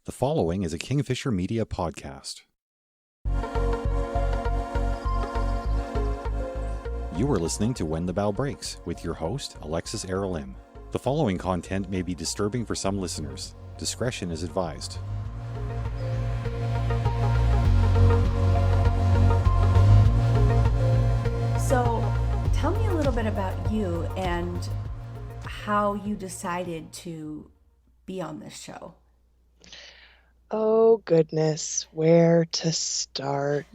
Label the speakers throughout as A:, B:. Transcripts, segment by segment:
A: The following is a Kingfisher Media podcast. You are listening to When the Bow Breaks with your host, Alexis Aralim. The following content may be disturbing for some listeners. Discretion is advised.
B: So, tell me a little bit about you and how you decided to be on this show.
C: Oh, goodness, where to start?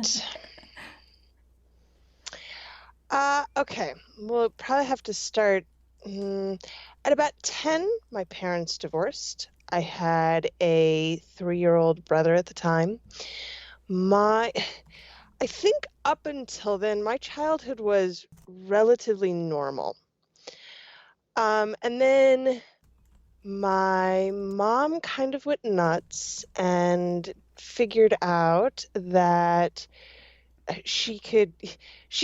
C: Okay, we'll probably have to start at about 10. My parents divorced. I had a 3-year-old brother at the time. I think up until then, my childhood was relatively normal. And then my mom kind of went nuts and figured out that she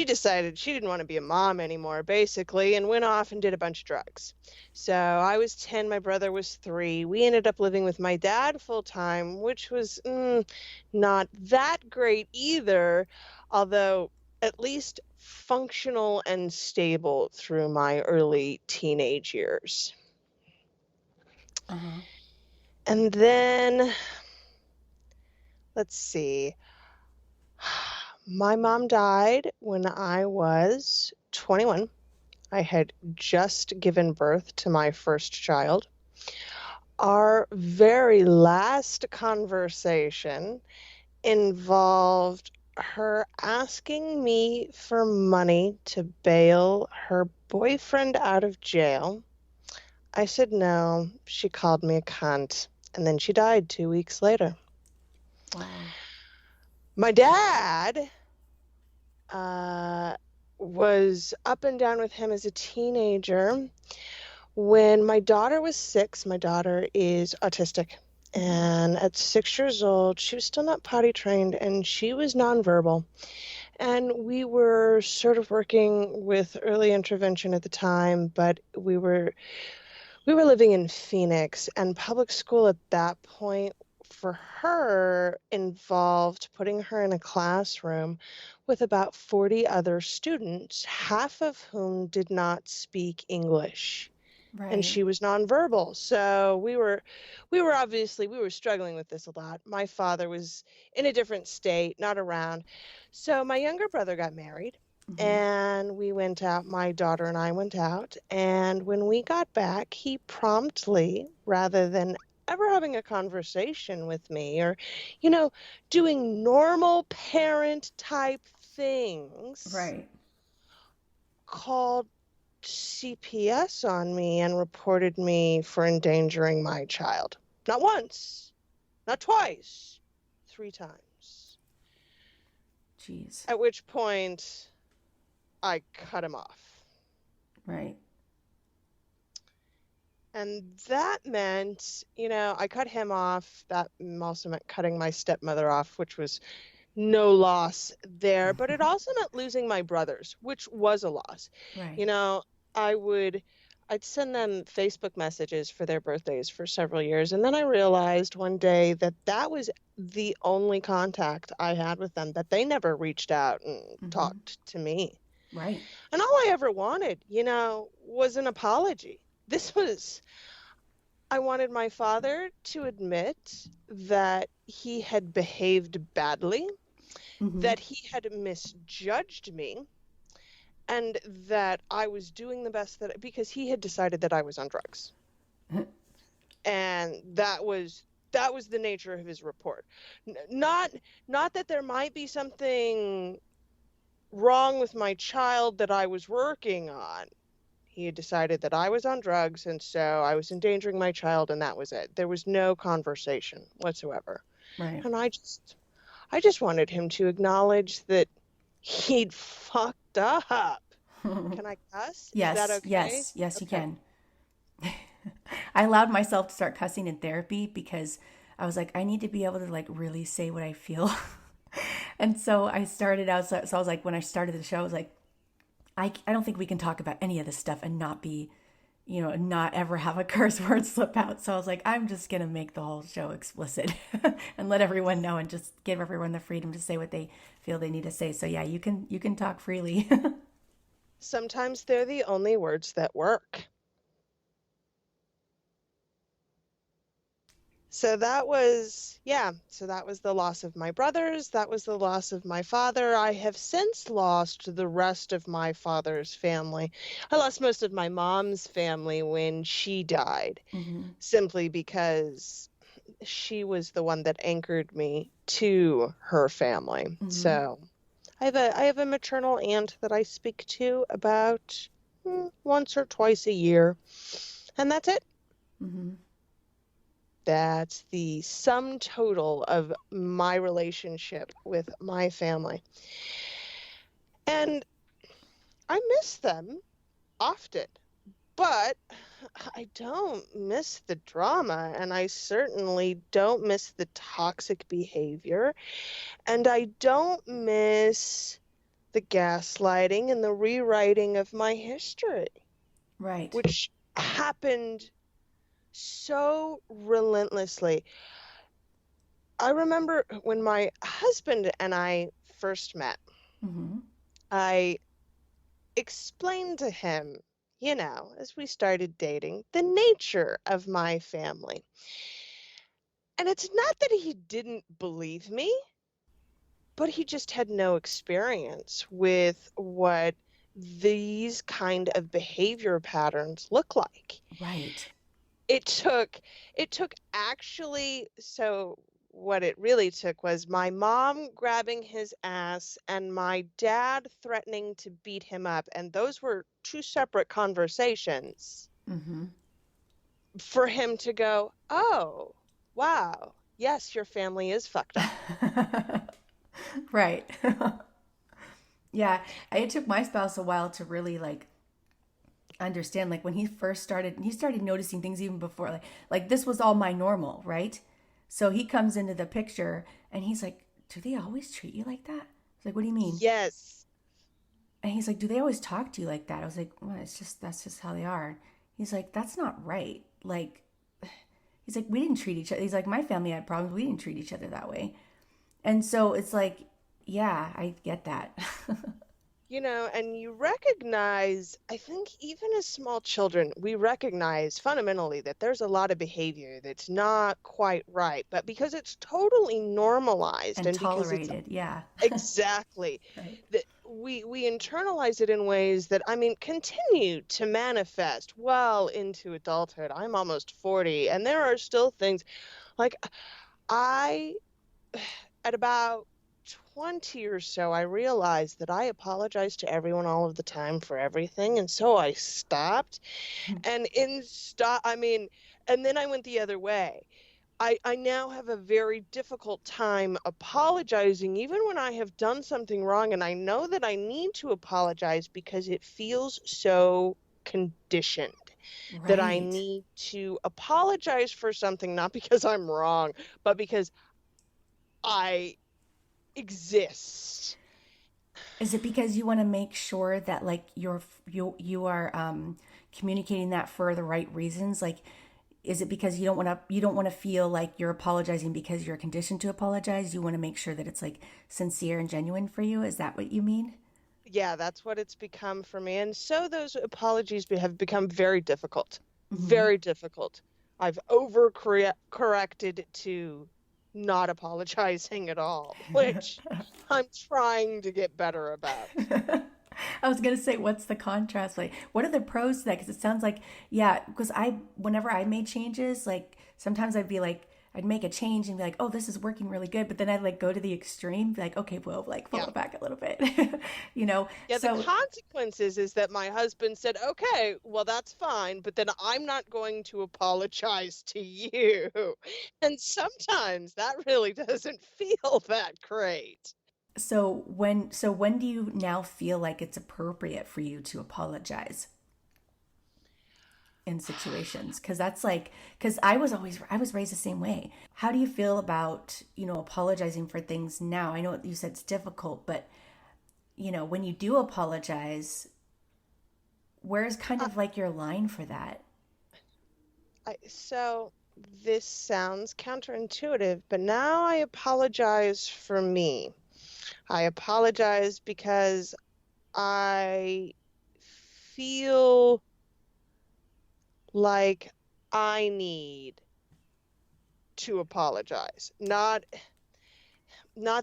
C: decided she didn't want to be a mom anymore, basically, and went off and did a bunch of drugs. So I was 10, my brother was 3. We ended up living with my dad full time, which was not that great either, although at least functional and stable through my early teenage years.
B: Uh-huh.
C: And then, let's see, my mom died when I was 21. I had just given birth to my first child. Our very last conversation involved her asking me for money to bail her boyfriend out of jail. I said no. She called me a cunt, and then she died 2 weeks later.
B: Wow.
C: My dad was up and down with him as a teenager. When my daughter was 6, my daughter is autistic, and at 6 years old, she was still not potty trained, and she was nonverbal. And we were sort of working with early intervention at the time, but we were living in Phoenix, and public school at that point for her involved putting her in a classroom with about 40 other students, half of whom did not speak English.
B: Right.
C: And she was nonverbal. So we were struggling with this a lot. My father was in a different state, not around. So my younger brother got married. And we went out, my daughter and I went out, and when we got back, he promptly, rather than ever having a conversation with me or, doing normal parent type things,
B: Right.
C: called CPS on me and reported me for endangering my child. Not once, not twice, 3 times.
B: Jeez.
C: At which point I cut him off.
B: Right.
C: And that meant, I cut him off. That also meant cutting my stepmother off, which was no loss there. But it also meant losing my brothers, which was a loss.
B: Right.
C: I'd send them Facebook messages for their birthdays for several years. And then I realized one day that was the only contact I had with them, that they never reached out and talked to me.
B: Right.
C: And all I ever wanted, was an apology. I wanted my father to admit that he had behaved badly, that he had misjudged me, and that I was doing the best because he had decided that I was on drugs. And that was the nature of his report. Not that there might be something wrong with my child that I was working on. He had decided that I was on drugs, and so I was endangering my child, and that was it. There was no conversation whatsoever.
B: Right.
C: And I just wanted him to acknowledge that he'd fucked up. Can I cuss?
B: Yes.
C: Is that okay?
B: Yes,
C: okay.
B: You can. I allowed myself to start cussing in therapy because I was like, I need to be able to really say what I feel. And so I started out. So I was like, when I started the show, I was like, I don't think we can talk about any of this stuff and not be not ever have a curse word slip out. So I was like, I'm just going to make the whole show explicit and let everyone know and just give everyone the freedom to say what they feel they need to say. So yeah, you can talk freely.
C: Sometimes they're the only words that work. So that was the loss of my brothers. That was the loss of my father. I have since lost the rest of my father's family. I lost most of my mom's family when she died, simply because she was the one that anchored me to her family. So I have a maternal aunt that I speak to about once or twice a year, and that's it. That's the sum total of my relationship with my family. And I miss them often, but I don't miss the drama, and I certainly don't miss the toxic behavior, and I don't miss the gaslighting and the rewriting of my history,
B: Right.
C: which happened so relentlessly. I remember when my husband and I first met, I explained to him, as we started dating, the nature of my family. And it's not that he didn't believe me, but he just had no experience with what these kind of behavior patterns look like.
B: Right.
C: It took actually, so what it really took was my mom grabbing his ass and my dad threatening to beat him up, and those were two separate conversations, for him to go, oh, wow, yes, your family is fucked up.
B: Right. Yeah, it took my spouse a while to really understand, when he first started, he started noticing things even before, like this was all my normal, right? So he comes into the picture and he's like, do they always treat you like that? I was like, what do you mean?
C: Yes.
B: And he's like, do they always talk to you like that? I was like, well, that's just how they are. He's like, that's not right. He's like, we didn't treat each other. He's like, my family had problems. We didn't treat each other that way. And so it's like, yeah, I get that.
C: And you recognize, I think even as small children, we recognize fundamentally that there's a lot of behavior that's not quite right, but because it's totally normalized
B: And
C: and because it's
B: tolerated, yeah.
C: exactly
B: Right.
C: that we internalize it in ways that, continue to manifest well into adulthood. I'm almost 40, and there are still things like I, at about 20 or so, I realized that I apologized to everyone all of the time for everything, and so I stopped. And and then I went the other way. I now have a very difficult time apologizing, even when I have done something wrong, and I know that I need to apologize because it feels so conditioned. That I
B: Right.
C: need to apologize for something, not because I'm wrong, but because I exist.
B: Is it because you want to make sure that you are communicating that for the right reasons? Is it because you don't want to feel like you're apologizing because you're conditioned to apologize? You want to make sure that it's sincere and genuine for you? Is that what you mean?
C: Yeah, that's what it's become for me. And so those apologies have become very difficult. Very difficult. I've overcorrected to not apologizing at all, which I'm trying to get better about.
B: I was gonna say, what's the contrast? What are the pros to that? Because it sounds like, yeah. Because whenever I made changes, sometimes I'd make a change and be like, oh, this is working really good. But then I'd go to the extreme, be like, okay, well, pull
C: Yeah.
B: it back a little bit,
C: Yeah, the
B: So
C: consequences is that my husband said, okay, well, that's fine, but then I'm not going to apologize to you. And sometimes that really doesn't feel that great.
B: when do you now feel like it's appropriate for you to apologize in situations? Because I was raised the same way. How do you feel about apologizing for things now? I know you said it's difficult, but when you do apologize, where's kind of like your line for that?
C: So this sounds counterintuitive, but now I apologize for me. I apologize because I feel like I need to apologize. Not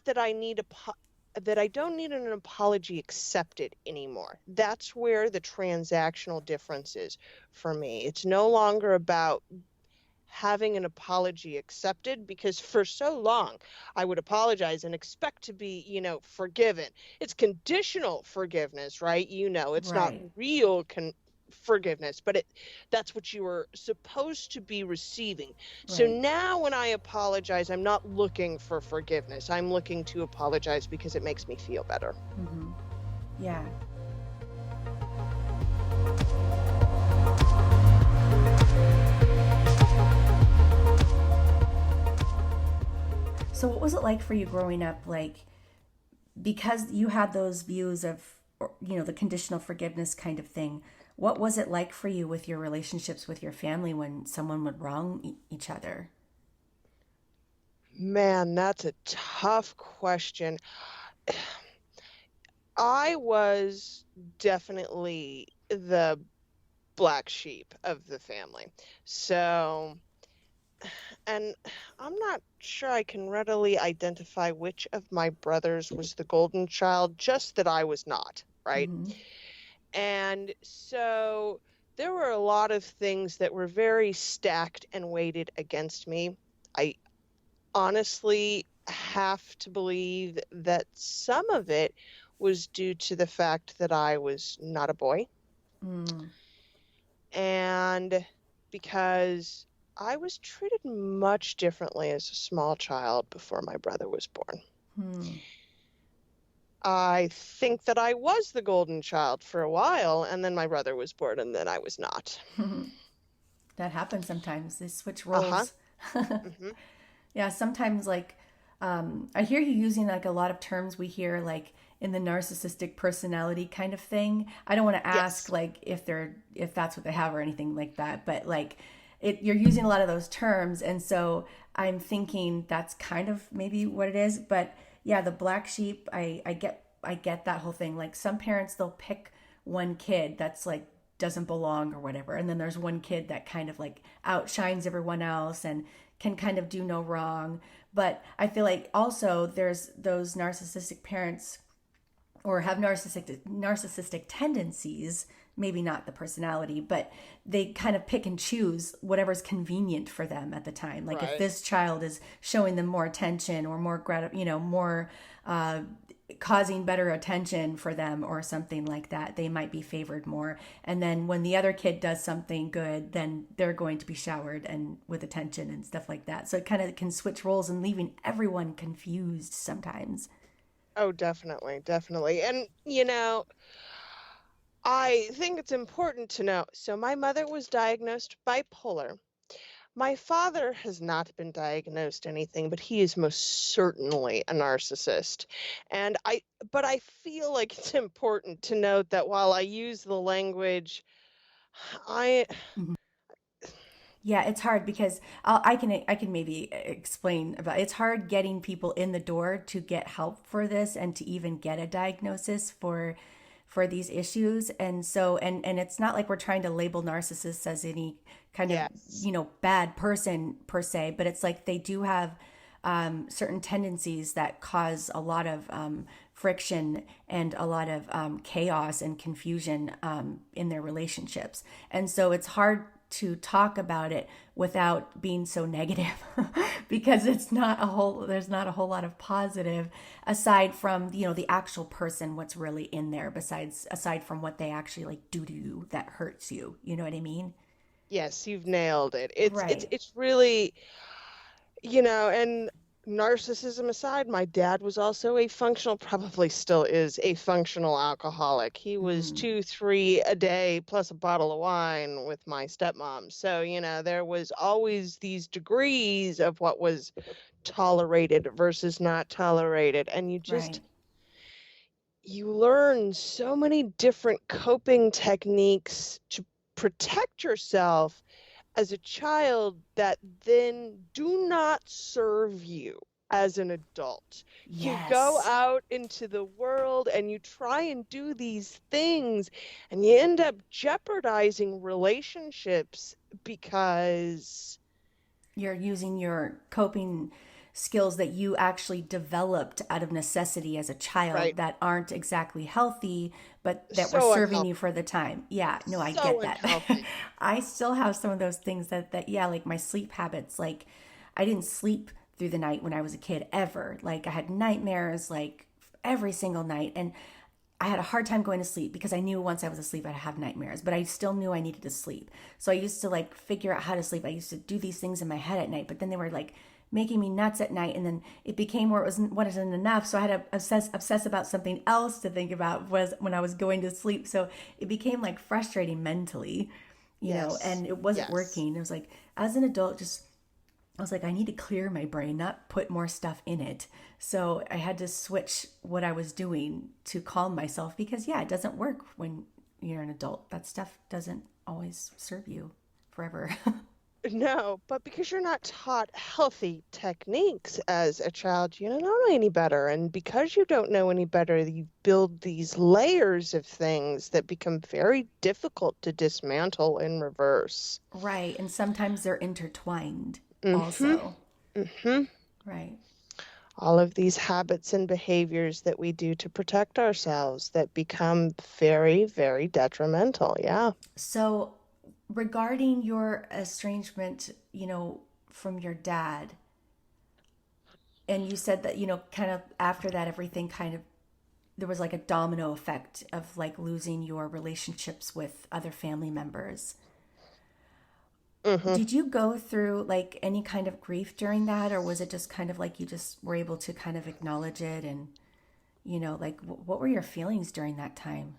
C: that I need that I don't need an apology accepted anymore. That's where the transactional difference is for me. It's no longer about having an apology accepted, because for so long I would apologize and expect to be, forgiven. It's conditional forgiveness, right? It's not
B: Right.
C: real forgiveness, but that's what you were supposed to be receiving. So
B: Right.
C: now when I apologize, I'm not looking for forgiveness. I'm looking to apologize because it makes me feel better.
B: Mm-hmm. Yeah. So what was it like for you growing up, like, because you had those views of, the conditional forgiveness kind of thing? What was it like for you with your relationships with your family when someone would wrong each other?
C: Man, that's a tough question. I was definitely the black sheep of the family. So, and I'm not sure I can readily identify which of my brothers was the golden child, just that I was not, right?
B: Mm-hmm.
C: And so there were a lot of things that were very stacked and weighted against me. I honestly have to believe that some of it was due to the fact that I was not a boy,
B: Mm.
C: and because I was treated much differently as a small child before my brother was born.
B: Hmm.
C: I think that I was the golden child for a while, and then my brother was born, and then I was not.
B: That happens sometimes. They switch
C: Uh-huh.
B: roles.
C: Hmm.
B: Yeah, sometimes like I hear you using like a lot of terms we hear like in the narcissistic personality kind of thing. I don't want to ask
C: Yes.
B: like if that's what they have or anything like that, but like you're using a lot of those terms, and so I'm thinking that's kind of maybe what it is. But yeah, the black sheep, I get that whole thing. Like some parents, they'll pick one kid that's like doesn't belong or whatever, and then there's one kid that kind of like outshines everyone else and can kind of do no wrong. But I feel like also there's those narcissistic parents or have narcissistic tendencies, maybe not the personality, but they kind of pick and choose whatever's convenient for them at the time. Like if
C: Right.
B: this child is showing them more attention or more uh, causing better attention for them or something like that, they might be favored more. And then when the other kid does something good, then they're going to be showered and with attention and stuff like that. So it kind of can switch roles and leaving everyone confused sometimes.
C: Oh, definitely, definitely. And, I think it's important to know. So my mother was diagnosed bipolar. My father has not been diagnosed anything, but he is most certainly a narcissist. And but I feel like it's important to note that while I use the language, I,
B: Yeah, it's hard because I can maybe explain about it's hard getting people in the door to get help for this and to even get a diagnosis for these issues. And so and it's not like we're trying to label narcissists as any kind of,
C: yes.
B: bad person per se, but it's like they do have certain tendencies that cause a lot of friction and a lot of chaos and confusion in their relationships. And so it's hard to talk about it without being so negative because there's not a whole lot of positive aside from the actual person, what's really in there, aside from what they actually like do to you that hurts you, you know what I mean?
C: Yes, you've nailed it. It's
B: Right.
C: it's really, and narcissism aside, my dad was also a functional, probably still is a functional alcoholic. He was
B: Mm,
C: 2, 3 a day plus a bottle of wine with my stepmom. So, there was always these degrees of what was tolerated versus not tolerated. And
B: right.
C: you learn so many different coping techniques to protect yourself as a child that then do not serve you as an adult. You go
B: Yes.
C: out into the world and you try and do these things, and you end up jeopardizing relationships because,
B: You're using your coping skills that you actually developed out of necessity as a child
C: right,
B: that aren't exactly healthy, but that were
C: so
B: serving you
C: unhealthy,
B: for the time. Yeah, no, I
C: so
B: get that.
C: unhealthy.
B: I still have some of those things that yeah, like my sleep habits. Like I didn't sleep through the night when I was a kid ever. Like I had nightmares like every single night. And I had a hard time going to sleep because I knew once I was asleep I'd have nightmares, but I still knew I needed to sleep. So I used to like figure out how to sleep. I used to do these things in my head at night, but then they were like making me nuts at night, and then it became where it wasn't enough. So I had to obsess about something else to think about was when I was going to sleep. So it became like frustrating mentally,
C: Yes,
B: and it wasn't
C: yes.
B: working. It was like as an adult, just I was like, I need to clear my brain, not put more stuff in it. So I had to switch what I was doing to calm myself because, yeah, it doesn't work when you're an adult. That stuff doesn't always serve you forever.
C: No, but because you're not taught healthy techniques as a child, you don't know any better. And because you don't know any better, you build these layers of things that become very difficult to dismantle in reverse.
B: Right. And sometimes they're intertwined
C: Mm-hmm.
B: also.
C: Mm-hmm.
B: Right.
C: All of these habits and behaviors that we do to protect ourselves that become very, very detrimental. Yeah.
B: So, regarding your estrangement, from your dad, and you said that, kind of after that, everything kind of there was like a domino effect of like losing your relationships with other family members.
C: Mm-hmm.
B: Did you go through like any kind of grief during that, or was it just kind of like you just were able to kind of acknowledge it and, like what were your feelings during that time?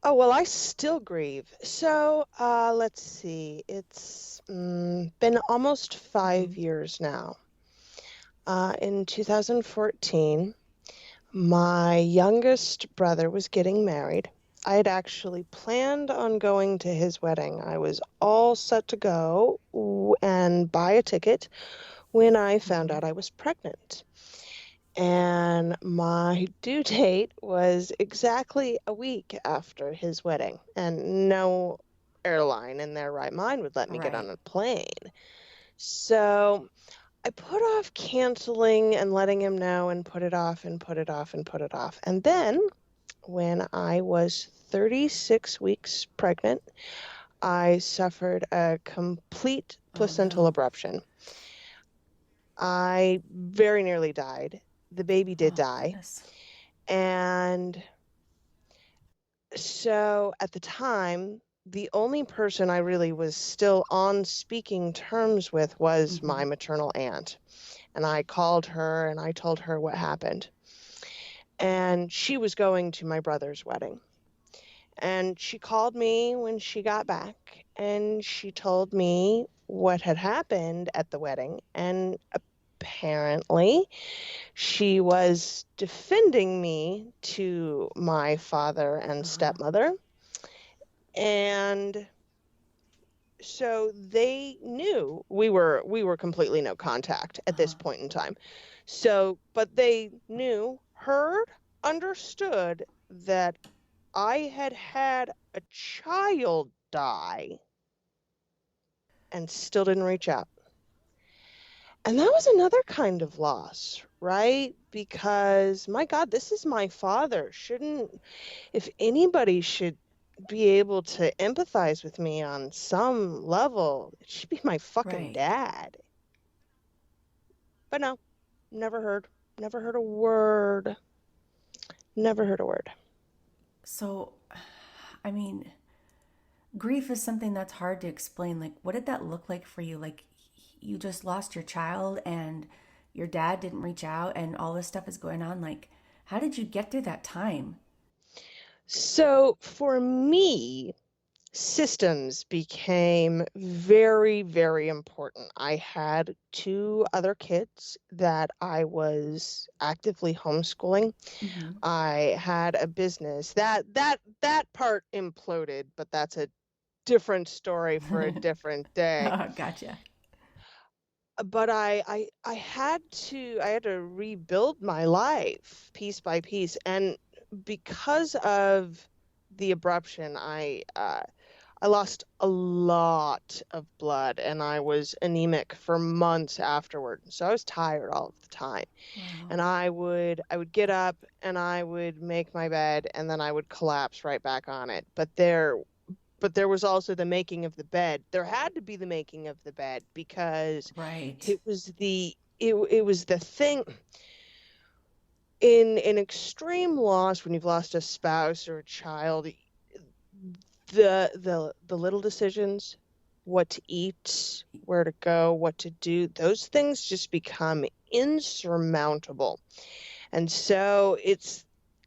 C: Oh, well, I still grieve. So, let's see. It's been almost
B: Mm-hmm.
C: 5 years now. In 2014, my youngest brother was getting married. I had actually planned on going to his wedding. I was all set to go and buy a ticket when I found
B: Mm-hmm.
C: out I was pregnant. And my due date was exactly a week after his wedding, and no airline in their right mind would let me get
B: Right.
C: on a plane. So I put off canceling and letting him know and put it off and put it off and put it off. And then when I was 36 weeks pregnant, I suffered a complete
B: Oh
C: placental
B: no.
C: abruption. I very nearly died. The baby did
B: Oh
C: die.
B: goodness.
C: And so at the time, the only person I really was still on speaking terms with was
B: Mm-hmm.
C: my maternal aunt. And I called her and I told her what happened. And she was going to my brother's wedding. And she called me when she got back and she told me what had happened at the wedding. And apparently, she was defending me to my father and
B: Uh-huh.
C: stepmother. And so they knew we were completely no contact at this
B: Uh-huh.
C: point in time. So, but they knew, heard, understood that I had had a child die and still didn't reach out. And that was another kind of loss, right? Because my God, this is my father. If anybody should be able to empathize with me on some level, it should be my fucking
B: Right.
C: dad. But no, never heard. Never heard a word. Never heard a word.
B: So, I mean, grief is something that's hard to explain. Like, what did that look like for you? Like, you just lost your child and your dad didn't reach out and all this stuff is going on. Like, how did you get through that time?
C: So for me, systems became very, very important. I had two other kids that I was actively homeschooling.
B: Mm-hmm.
C: I had a business that part imploded, but that's a different story for a different day.
B: Gotcha.
C: But I had to rebuild my life piece by piece, and because of the abruption, I lost a lot of blood, and I was anemic for months afterward. So I was tired all of the time.
B: Wow.
C: And I would get up and I would make my bed and then I would collapse right back on it. But there was also the making of the bed. There had to be the making of the bed because
B: Right.
C: it was the thing in extreme loss when you've lost a spouse or a child, the little decisions, what to eat, where to go, what to do, those things just become insurmountable. And so it's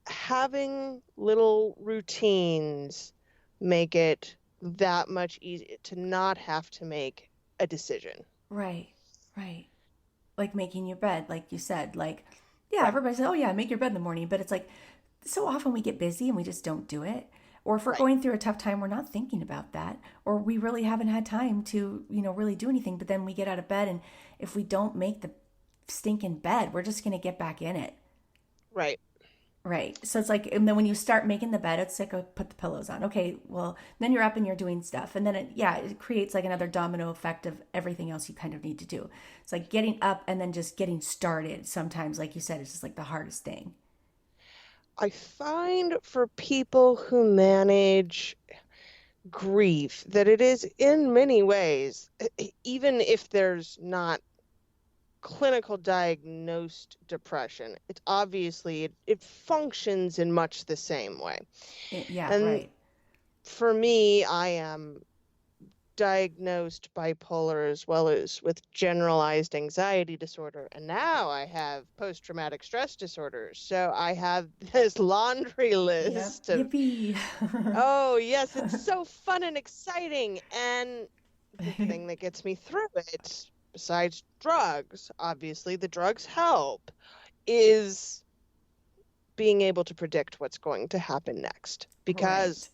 C: having little routines make it that much easier to not have to make a decision.
B: Right. Right. Like making your bed, like you said. Like, yeah,
C: Right,
B: everybody says, oh, yeah, make your bed in the morning. But it's like so often we get busy and we just don't do it. Or if we're
C: right,
B: going through a tough time, we're not thinking about that. Or we really haven't had time to, really do anything. But then we get out of bed, and if we don't make the stinking bed, we're just going to get back in it.
C: right.
B: Right. So it's like, and then when you start making the bed, it's like, oh, put the pillows on. Okay. Well, then you're up and you're doing stuff. And then it creates like another domino effect of everything else you kind of need to do. It's like getting up and then just getting started. Sometimes, like you said, it's just like the hardest thing.
C: I find for people who manage grief that it is in many ways, even if there's not clinical diagnosed depression, it's obviously it functions in much the same way.
B: Yeah.
C: And
B: Right.
C: for me, I am diagnosed bipolar as well as with generalized anxiety disorder. And now I have post-traumatic stress disorder. So I have this laundry
B: Yep.
C: list of,
B: Yippee.
C: oh, yes, it's so fun and exciting. And the thing that gets me through it, besides drugs, obviously the drugs help, is being able to predict what's going to happen next.
B: Right.
C: Because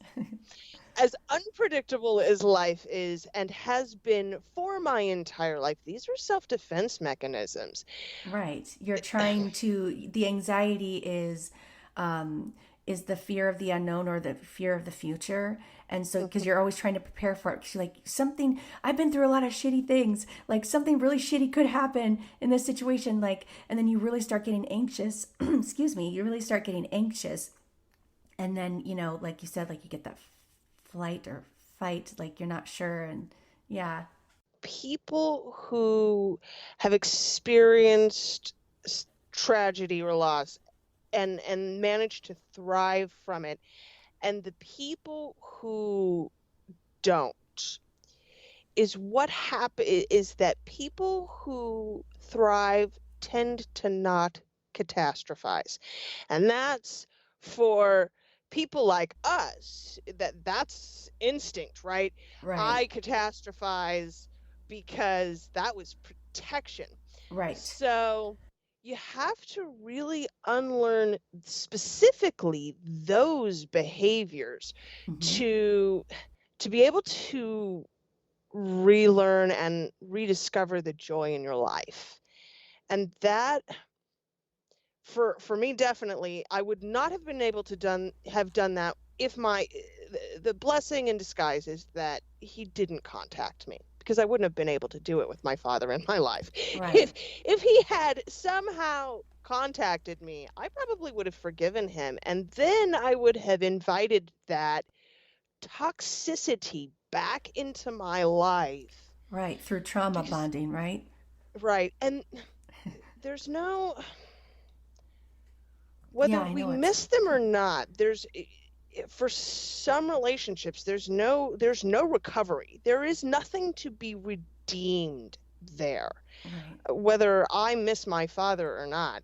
C: as unpredictable as life is and has been for my entire life, these are self-defense mechanisms.
B: Right. You're trying to, the anxiety is the fear of the unknown or the fear of the future. And so, because
C: Mhm.
B: you're always trying to prepare for it, 'cause you're like, something, I've been through a lot of shitty things, like something really shitty could happen in this situation. Like, and then you really start getting anxious. Excuse me. You really start getting anxious. And then, like you said, like you get that flight or fight, like you're not sure. And yeah.
C: People who have experienced tragedy or loss and managed to thrive from it, and the people who don't, is what happen is that people who thrive tend to not catastrophize. And that's for people like us, that's instinct, right?
B: Right.
C: I catastrophize because that was protection.
B: Right.
C: So you have to really unlearn specifically those behaviors
B: Hmm.
C: to be able to relearn and rediscover the joy in your life. And that, for me, definitely, I would not have been able to have done that if the blessing in disguise is that he didn't contact me, because I wouldn't have been able to do it with my father in my life.
B: Right.
C: If he had somehow contacted me, I probably would have forgiven him, and then I would have invited that toxicity back into my life.
B: Right. Through trauma
C: Because,
B: bonding, right?
C: right, and there's no,
B: Yeah,
C: whether
B: I
C: we
B: know it's
C: miss them or not, for some relationships, there's no recovery. There is nothing to be redeemed there.
B: Right.
C: Whether I miss my father or not,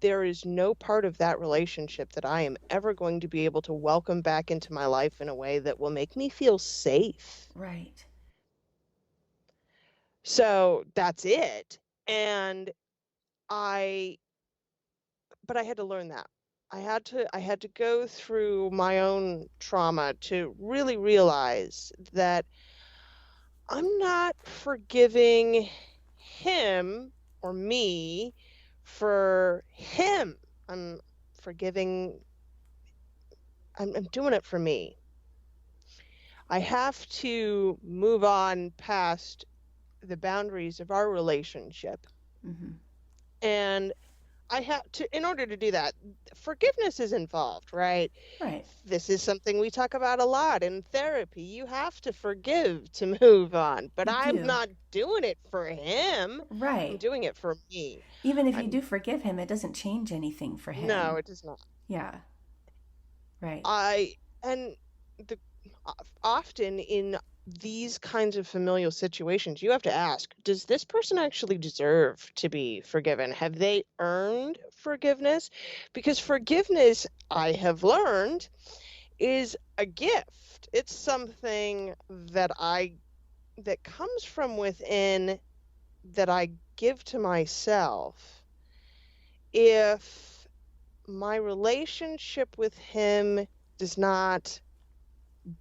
C: there is no part of that relationship that I am ever going to be able to welcome back into my life in a way that will make me feel safe.
B: Right.
C: So that's it. And I, but I had to learn that. I had to go through my own trauma to really realize that I'm not forgiving him or me for him. I'm forgiving, I'm doing it for me. I have to move on past the boundaries of our relationship.
B: Mm-hmm.
C: And I have to, in order to do that, forgiveness is involved, right?
B: Right.
C: This is something we talk about a lot in therapy. You have to forgive to move on, but
B: You
C: I'm
B: do.
C: not doing it for him. I'm
B: Right.
C: doing it for me.
B: Even if you
C: I'm
B: do forgive him, it doesn't change anything for
C: No,
B: him.
C: it does not.
B: Yeah. Right.
C: I and the often in these kinds of familial situations, you have to ask, does this person actually deserve to be forgiven? Have they earned forgiveness? Because forgiveness, I have learned, is a gift. It's something that comes from within that I give to myself. If my relationship with him does not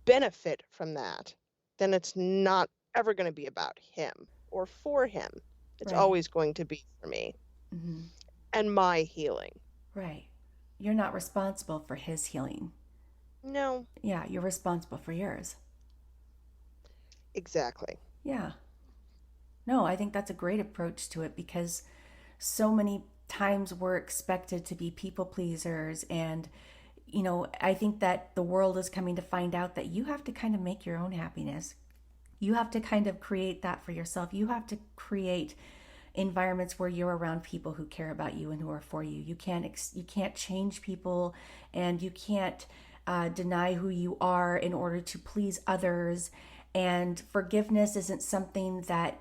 C: benefit from that, then it's not ever going to be about him or for him. It's
B: Right.
C: always going to be for me
B: Mm-hmm.
C: and my healing.
B: Right. You're not responsible for his healing.
C: No,
B: Yeah, you're responsible for yours.
C: exactly.
B: Yeah. No, I think that's a great approach to it because so many times we're expected to be people pleasers. And, I think that the world is coming to find out that you have to kind of make your own happiness. You have to kind of create that for yourself. You have to create environments where you're around people who care about you and who are for you. You can't change people, and you can't deny who you are in order to please others. And forgiveness isn't something that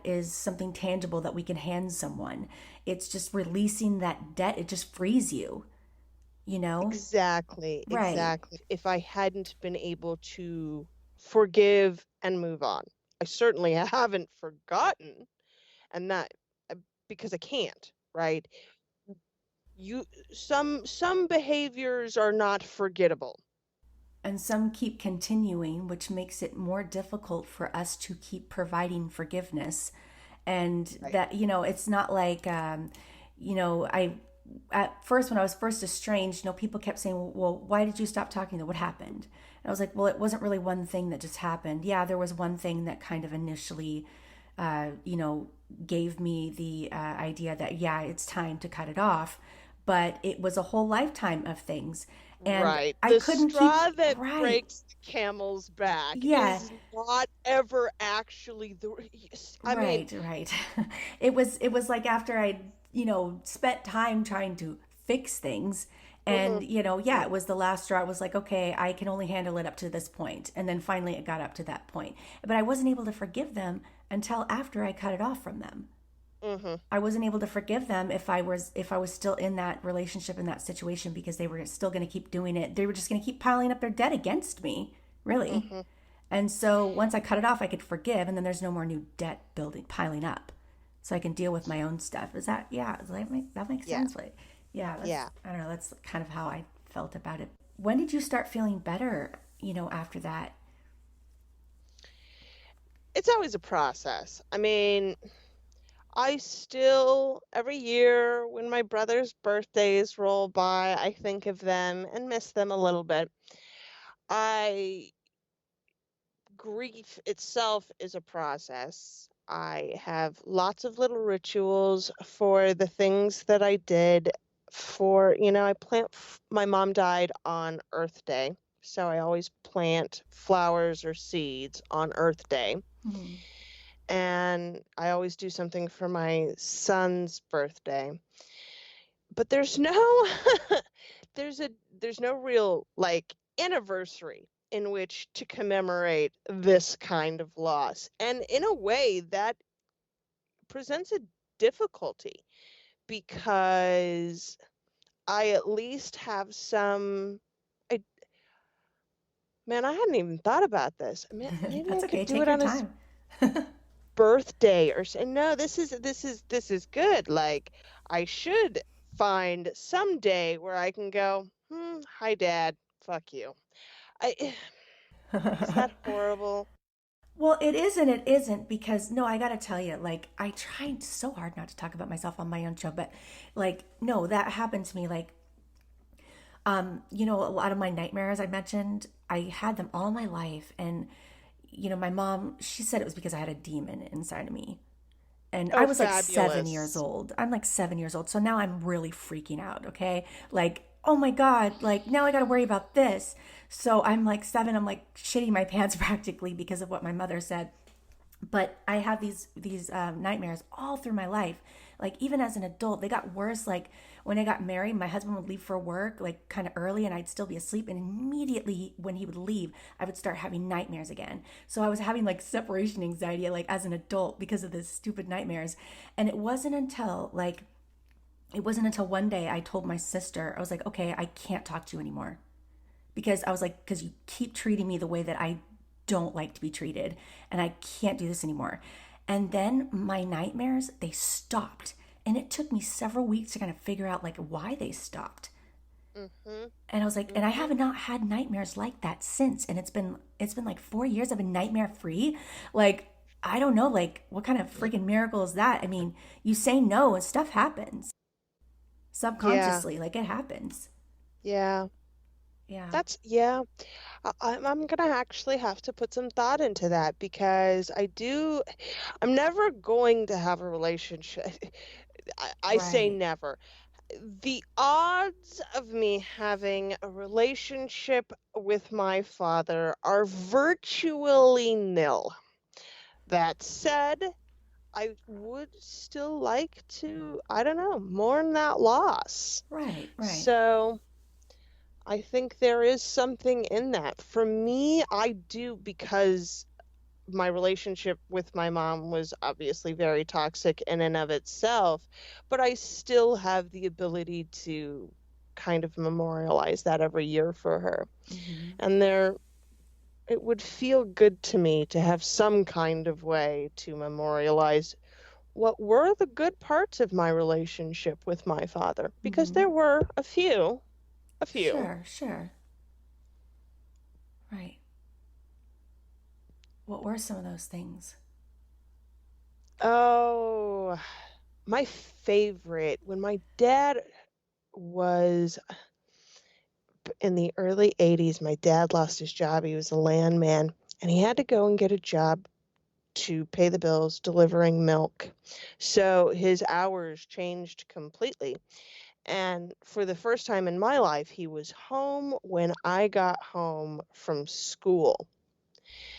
B: is something tangible that we can hand someone. It's just releasing that debt. It just frees you, you know?
C: Exactly,
B: Right.
C: exactly. If I hadn't been able to forgive and move on, I certainly haven't forgotten, and that uh, because I can't, right? You some behaviors are not forgettable.
B: And some keep continuing, which makes it more difficult for us to keep providing forgiveness. And
C: Right.
B: that, it's not like, I, at first, when I was first estranged, people kept saying, well, why did you stop talking to them? What happened? And I was like, well, it wasn't really one thing that just happened. Yeah, there was one thing that kind of initially, uh, you know, gave me the idea that, yeah, it's time to cut it off. But it was a whole lifetime of things. And
C: Right.
B: I
C: The
B: couldn't keep,
C: straw that
B: right.
C: breaks the camel's back
B: Yeah,
C: is not ever actually the. I mean,
B: right. It was like after I, spent time trying to fix things, and
C: mhm,
B: yeah, it was the last straw. It was like, okay, I can only handle it up to this point, and then finally it got up to that point. But I wasn't able to forgive them until after I cut it off from them.
C: mhm,
B: I wasn't able to forgive them if I was still in that relationship, in that situation, because they were still going to keep doing it. They were just going to keep piling up their debt against me, really.
C: mhm.
B: And so once I cut it off, I could forgive, and then there's no more new debt building piling up, so I can deal with my own stuff. Is that, yeah? Does that make
C: Yeah,
B: sense? Like, yeah,
C: yeah.
B: I don't know. That's kind of how I felt about it. When did you start feeling better? After that.
C: It's always a process. I mean, I still, every year when my brother's birthdays roll by, I think of them and miss them a little bit. I Grief itself is a process. I have lots of little rituals for the things that I did I plant, my mom died on Earth Day, so I always plant flowers or seeds on Earth Day.
B: Mm-hmm.
C: And I always do something for my son's birthday. But there's a there's no real like anniversary in which to commemorate this kind of loss. And in a way that presents a difficulty because I at least have some. I, man, I hadn't even thought about this. Maybe I
B: That's
C: could
B: okay.
C: do
B: Take
C: it
B: your
C: on his
B: time.
C: birthday or so. No, this is good. Like, I should find some day where I can go, hi, Dad, fuck you. I Is that horrible?
B: Well, it is and it isn't because no, I gotta tell you, like I tried so hard not to talk about myself on my own show, but like no, that happened to me. Like, a lot of my nightmares I mentioned, I had them all my life, and my mom, she said it was because I had a demon inside of me. And I
C: Oh,
B: was like 7 years
C: fabulous.
B: old. I'm like 7 years old. So now I'm really freaking out. Okay. Like, oh my God, like now I got to worry about this. So I'm like 7. I'm like shitting my pants practically because of what my mother said. But I have these nightmares all through my life. Like even as an adult, they got worse. Like when I got married, my husband would leave for work like kind of early, and I'd still be asleep. And immediately when he would leave, I would start having nightmares again. So I was having like separation anxiety, like as an adult because of this stupid nightmares. And it wasn't until one day I told my sister, I was like, okay, I can't talk to you anymore because I was like, because you keep treating me the way that I don't like to be treated, and I can't do this anymore. And then my nightmares, they stopped. And it took me several weeks to kind of figure out like why they stopped.
C: Mm-hmm.
B: And I was like, and I
C: Mm-hmm.
B: have not had nightmares like that since. And it's been like 4 years I've been nightmare free. Like, I don't know, like what kind of freaking miracle is that? I mean, you say no and stuff happens
C: Yeah,
B: subconsciously, like it happens.
C: yeah.
B: Yeah.
C: Yeah. I'm gonna actually have to put some thought into that because I'm never going to have a relationship. I say
B: Right.
C: never. The odds of me having a relationship with my father are virtually nil. That said, I would still like to, I don't know, mourn that loss.
B: Right. Right.
C: So I think there is something in that. For me, I do because my relationship with my mom was obviously very toxic in and of itself, but I still have the ability to kind of memorialize that every year for her.
B: Mm-hmm.
C: And it would feel good to me to have some kind of way to memorialize what were the good parts of my relationship with my father, because
B: Mm-hmm.
C: there were a few, a few.
B: Sure. Sure. Right. What were some of those things?
C: Oh, my favorite, when my dad was in the early 80s, my dad lost his job. He was a landman, and he had to go and get a job to pay the bills delivering milk. So his hours changed completely. And for the first time in my life, he was home when I got home from school.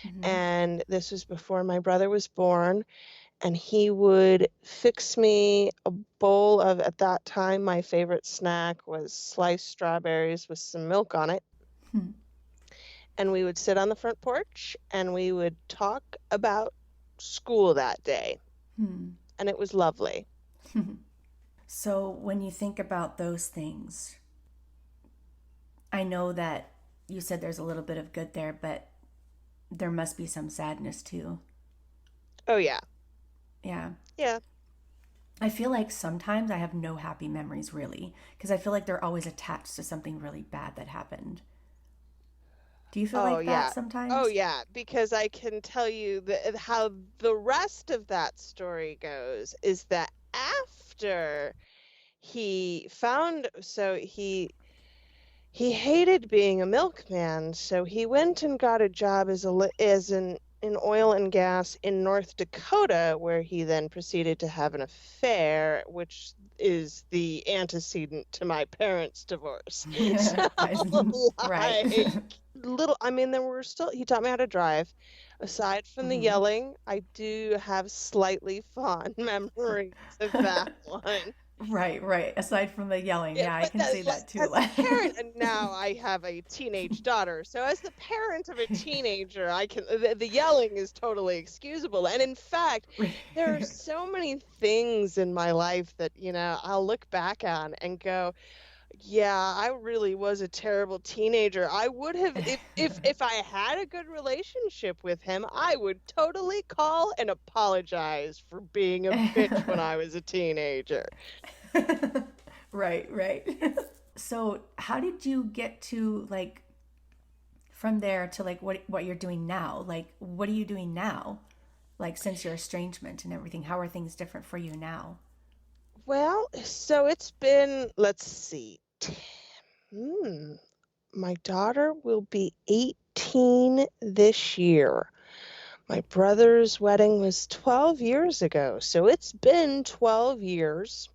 B: Mm-hmm.
C: And this was before my brother was born. And he would fix me a bowl of, at that time, my favorite snack was sliced strawberries with some milk on it.
B: Hmm.
C: And we would sit on the front porch and we would talk about school that day.
B: Hmm.
C: And it was lovely.
B: So when you think about those things, I know that you said there's a little bit of good there, but there must be some sadness too.
C: Oh, yeah.
B: Yeah.
C: Yeah.
B: I feel like sometimes I have no happy memories really, because I feel like they're always attached to something really bad that happened. Do you feel
C: Oh,
B: like that
C: yeah. Oh,
B: sometimes?
C: yeah. Because I can tell you how the rest of that story goes is that after he found, so he hated being a milkman, so he went and got a job as an in oil and gas in North Dakota, where he then proceeded to have an affair, which is the antecedent to my parents' divorce. So,
B: Right.
C: like, I mean, there were still, he taught me how to drive. Aside from the
B: Hmm.
C: yelling, I do have slightly fond memories of that one.
B: Right, right. Aside from the yelling,
C: Yeah,
B: yeah, I
C: but
B: can see
C: like
B: that too.
C: as a parent, and now I have a teenage daughter. So as the parent of a teenager, the yelling is totally excusable. And in fact, there are so many things in my life that, I'll look back on and go, yeah, I really was a terrible teenager. I would have, if I had a good relationship with him, I would totally call and apologize for being a bitch when I was a teenager.
B: Right, right. So, how did you get to like from there to like what you're doing now? Like, what are you doing now? Like, since your estrangement and everything, how are things different for you now?
C: Well, so it's been, let's see, hmm, my daughter will be 18 this year. My brother's wedding was 12 years ago, so it's been 12 years.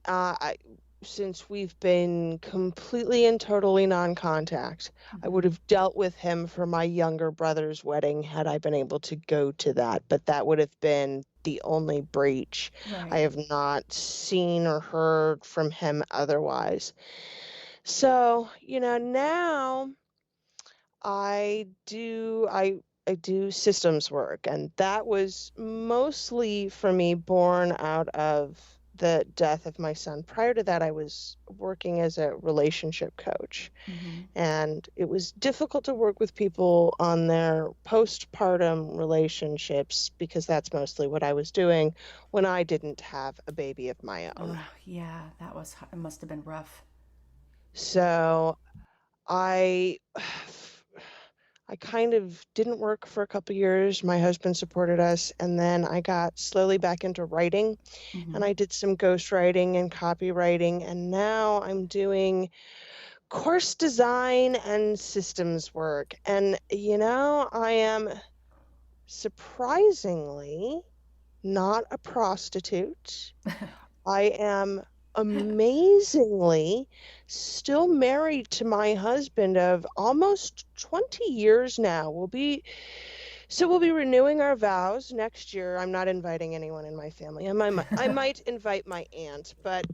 C: Uh, I, since we've been completely and totally non-contact. I would
B: Hmm.
C: have dealt with him for my younger brother's wedding had I been able to go to that, but that would have been the only breach. I
B: Right.
C: have not seen or heard from him otherwise. So, now I do systems work, and that was mostly for me born out of the death of my son. Prior to that, I was working as a relationship coach,
B: Hmm.
C: and it was difficult to work with people on their postpartum relationships because that's mostly what I was doing when I didn't have a baby of my own.
B: Oh, yeah, it must have been rough.
C: So I I kind of didn't work for a couple years. My husband supported us, and then I got slowly back into writing, and
B: Hmm.
C: I did some ghostwriting and copywriting, and now I'm doing course design and systems work. And I am surprisingly not a prostitute. I am amazingly still married to my husband of almost 20 years now. We'll be renewing our vows next year. I'm not inviting anyone in my family. I might invite my aunt, but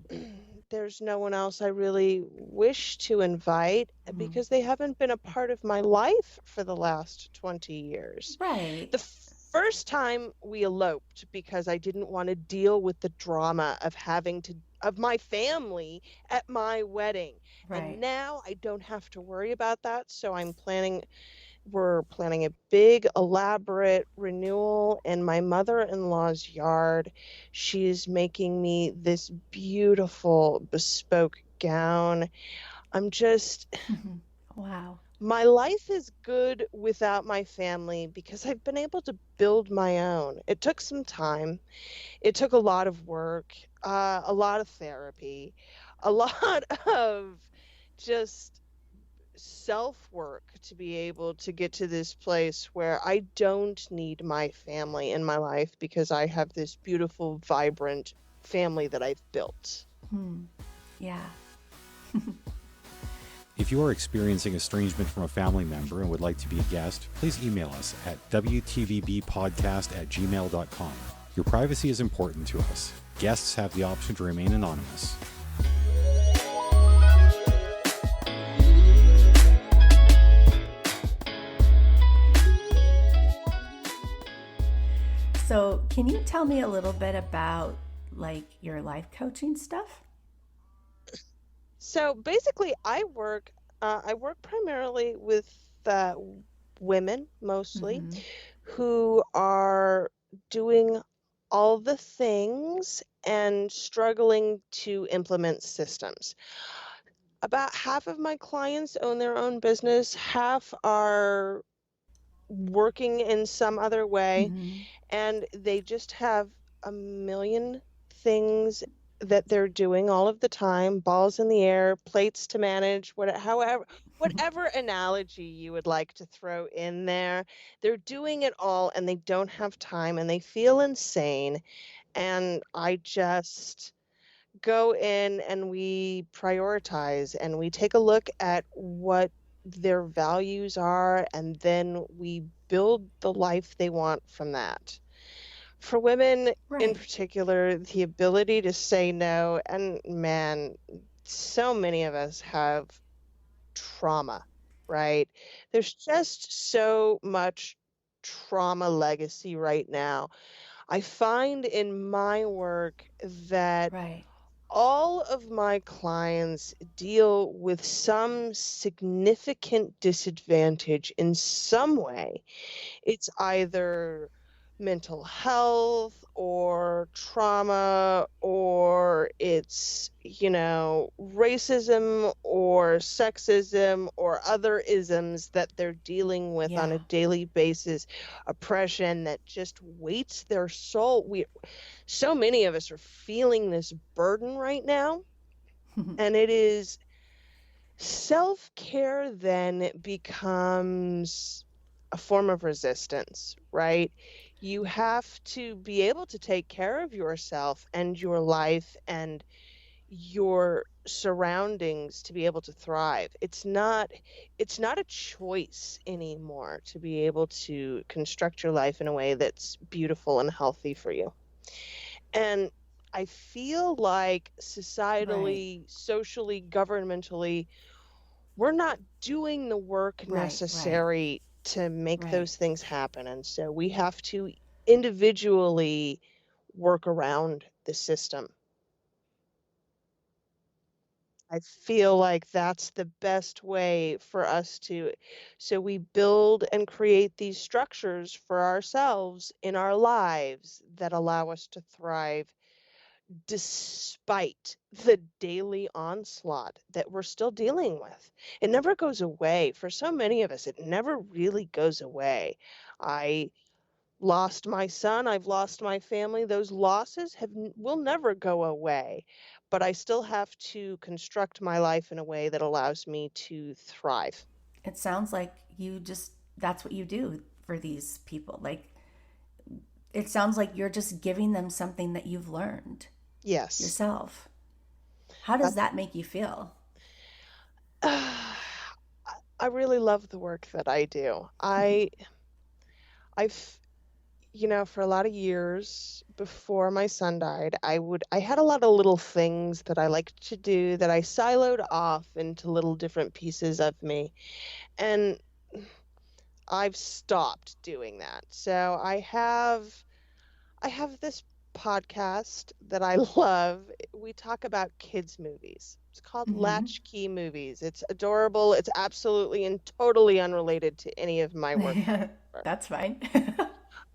C: there's no one else I really wish to invite
B: Hmm.
C: because they haven't been a part of my life for the last 20 years.
B: Right,
C: The first time we eloped because I didn't want to deal with the drama of my family at my wedding. And
B: right.
C: now I don't have to worry about that, so we're planning a big elaborate renewal in my mother-in-law's yard. She's making me this beautiful bespoke gown. I'm just
B: Wow.
C: My life is good without my family because I've been able to build my own. It took some time. It took a lot of work, a lot of therapy, a lot of just self-work to be able to get to this place where I don't need my family in my life because I have this beautiful, vibrant family that I've built.
B: Hmm. Yeah.
A: If you are experiencing estrangement from a family member and would like to be a guest, please email us at wtvbpodcast@gmail.com. Your privacy is important to us. Guests have the option to remain anonymous.
B: So, can you tell me a little bit about like your life coaching stuff?
C: So basically, I work primarily with uh, women mostly
B: Hmm.
C: who are doing all the things and struggling to implement systems. About half of my clients own their own business, half are working in some other way,
B: Hmm.
C: and they just have a million things that they're doing all of the time, balls in the air, plates to manage, whatever analogy you would like to throw in there. They're doing it all and they don't have time and they feel insane. And I just go in and we prioritize and we take a look at what their values are and then we build the life they want from that. For women in
B: Right.
C: particular, the ability to say no, and man, so many of us have trauma, right? There's just so much trauma legacy right now. I find in my work that
B: Right.
C: all of my clients deal with some significant disadvantage in some way. It's either mental health or trauma, or it's, racism or sexism or other isms that they're dealing with on
B: Yeah.
C: a daily basis, oppression that just weights their soul. So many of us are feeling this burden right now, and it is self-care then becomes a form of resistance, right? You have to be able to take care of yourself and your life and your surroundings to be able to thrive. It's not a choice anymore to be able to construct your life in a way that's beautiful and healthy for you. And I feel like
B: Right.
C: societally, socially, governmentally, we're not doing the work
B: Right. Right.
C: necessary to make
B: Right.
C: those things happen. And so we have to individually work around the system. I feel like that's the best way for us to, so we build and create these structures for ourselves in our lives that allow us to thrive despite the daily onslaught that we're still dealing with. It never goes away. For so many of us, it never really goes away. I lost my son, I've lost my family. Those losses will never go away. But I still have to construct my life in a way that allows me to thrive.
B: It sounds like you just, that's what you do for these people. Like, it sounds like you're just giving them something that you've learned
C: Yes.
B: yourself. How does
C: That's
B: that make you feel?
C: I really love the work that I do. I've for a lot of years before my son died, I had a lot of little things that I liked to do that I siloed off into little different pieces of me. And I've stopped doing that. So I have this podcast that I love. We talk about kids movies. It's called
B: Mm-hmm.
C: Latchkey Movies. It's adorable. It's absolutely and totally unrelated to any of my work whatsoever.
B: That's fine.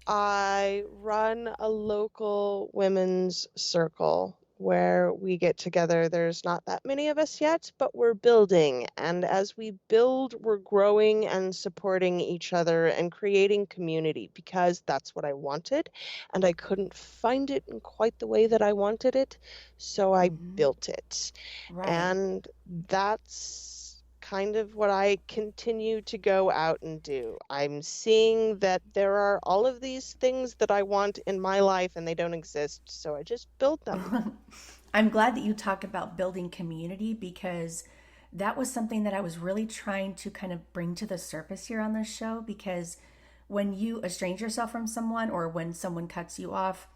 C: I run a local women's circle where we get together. There's not that many of us yet, but we're building. And as we build, we're growing and supporting each other and creating community because that's what I wanted. And I couldn't find it in quite the way that I wanted it. So I
B: Mm-hmm.
C: built it.
B: Right.
C: And that's kind of what I continue to go out and do. I'm seeing that there are all of these things that I want in my life and they don't exist, so I just build them.
B: I'm glad that you talk about building community because that was something that I was really trying to kind of bring to the surface here on this show. Because when you estrange yourself from someone or when someone cuts you off,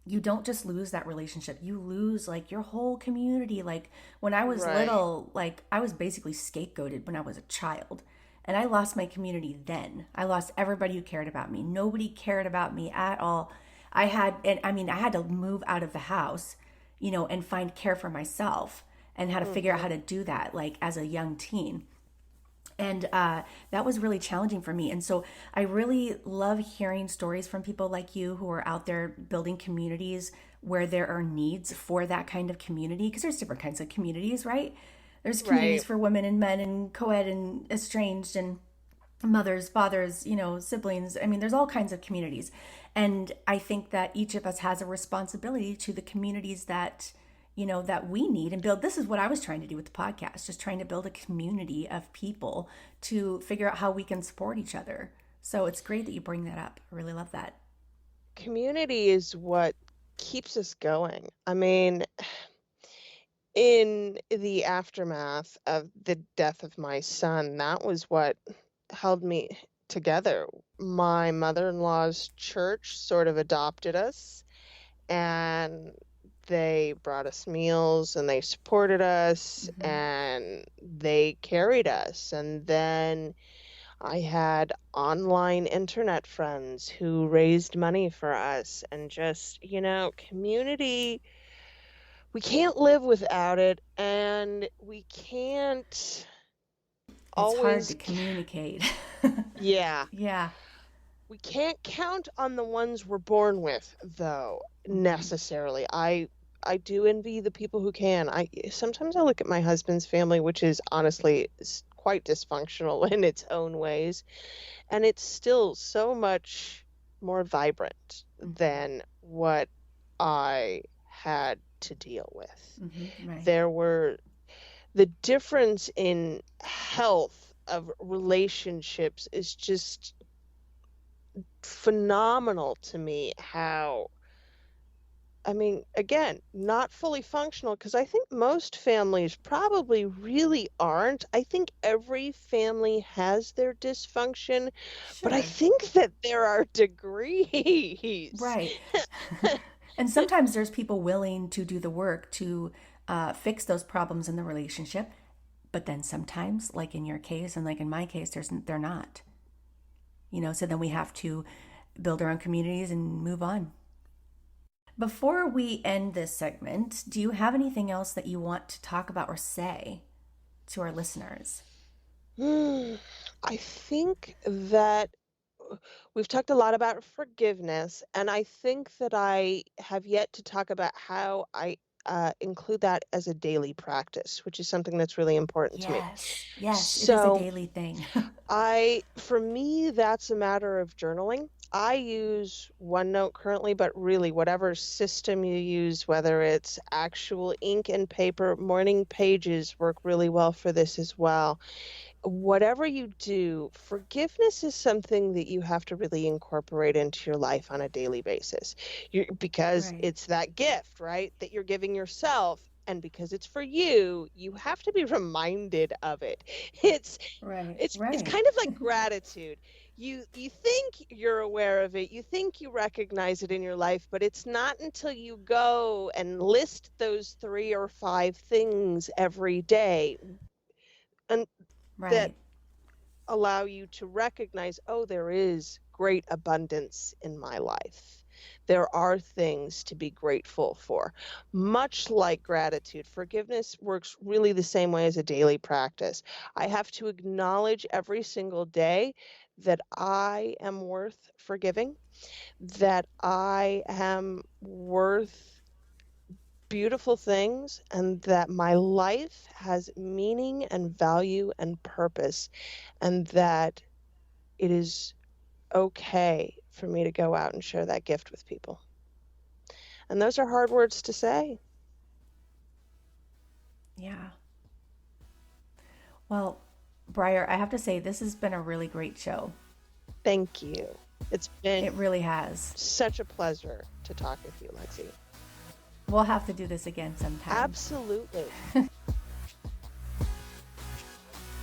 B: you don't just lose that relationship, you lose like your whole community. Like when I was
C: Right.
B: little, like I was basically scapegoated when I was a child, and I lost my community. Then I lost everybody who cared about me. Nobody cared about me at all. I had to move out of the house, and find care for myself, and how to figure out
C: Hmm.
B: how to do that like as a young teen. And that was really challenging for me. And so I really love hearing stories from people like you who are out there building communities where there are needs for that kind of community, because there's different kinds of communities, right? There's communities
C: Right.
B: for women and men and co-ed and estranged and mothers, fathers, siblings. I mean, there's all kinds of communities. And I think that each of us has a responsibility to the communities that we need and build. This is what I was trying to do with the podcast, just trying to build a community of people to figure out how we can support each other. So it's great that you bring that up. I really love that.
C: Community is what keeps us going. I mean, in the aftermath of the death of my son, that was what held me. together. My mother-in-law's church sort of adopted us, and they brought us meals and they supported us and they carried us. And then I had online internet friends who raised money for us, and just, community, we can't live without it, and we can't
B: It's hard to
C: always,
B: communicate.
C: yeah,
B: Yeah.
C: we can't count on the ones we're born with, though, necessarily. I do envy the people who can. Sometimes I look at my husband's family, which is honestly quite dysfunctional in its own ways, and it's still so much more vibrant than what I had to deal with.
B: Right.
C: There were the difference in health of relationships is just phenomenal to me. How, I mean, again, not fully functional, because I think most families probably really aren't. I think every family has their dysfunction, but I
B: Sure.
C: think that there are degrees.
B: Right. And sometimes there's people willing to do the work to fix those problems in the relationship, but then sometimes, like in your case and like in my case, they're not. So then we have to build our own communities and move on. Before we end this segment, do you have anything else that you want to talk about or say to our listeners?
C: I think that we've talked a lot about forgiveness, and I think that I have yet to talk about how I include that as a daily practice, which is something that's really important to me.
B: Yes, it is a
C: So
B: daily thing.
C: for me, that's a matter of journaling. I use OneNote currently, but really whatever system you use, whether it's actual ink and paper, morning pages work really well for this as well. Whatever you do, forgiveness is something that you have to really incorporate into your life on a daily basis. Because
B: Right.
C: it's that gift, right, that you're giving yourself. And because it's for you, you have to be reminded of it. It's
B: Right.
C: it's
B: Right.
C: kind of like gratitude. You think you're aware of it, you think you recognize it in your life, but it's not until you go and list those 3 or 5 things every day and that
B: Right.
C: allow you to recognize, oh, there is great abundance in my life. There are things to be grateful for. Much like gratitude, forgiveness works really the same way as a daily practice. I have to acknowledge every single day that I am worth forgiving, that I am worth beautiful things, and that my life has meaning and value and purpose, and that it is okay for me to go out and share that gift with people. And those are hard words to say.
B: Yeah. Well, Briar, I have to say, this has been a really great show.
C: Thank you. It's been
B: It really has.
C: such a pleasure to talk with you, Lexi.
B: We'll have to do this again sometime.
C: Absolutely.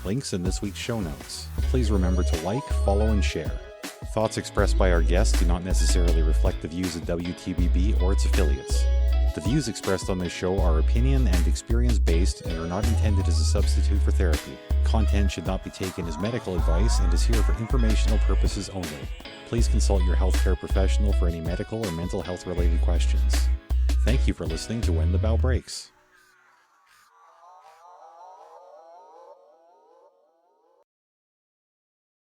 A: Links in this week's show notes. Please remember to like, follow, and share. Thoughts expressed by our guests do not necessarily reflect the views of WTBB or its affiliates. The views expressed on this show are opinion and experience based and are not intended as a substitute for therapy. Content should not be taken as medical advice and is here for informational purposes only. Please consult your healthcare professional for any medical or mental health related questions. Thank you for listening to When the Bell Breaks.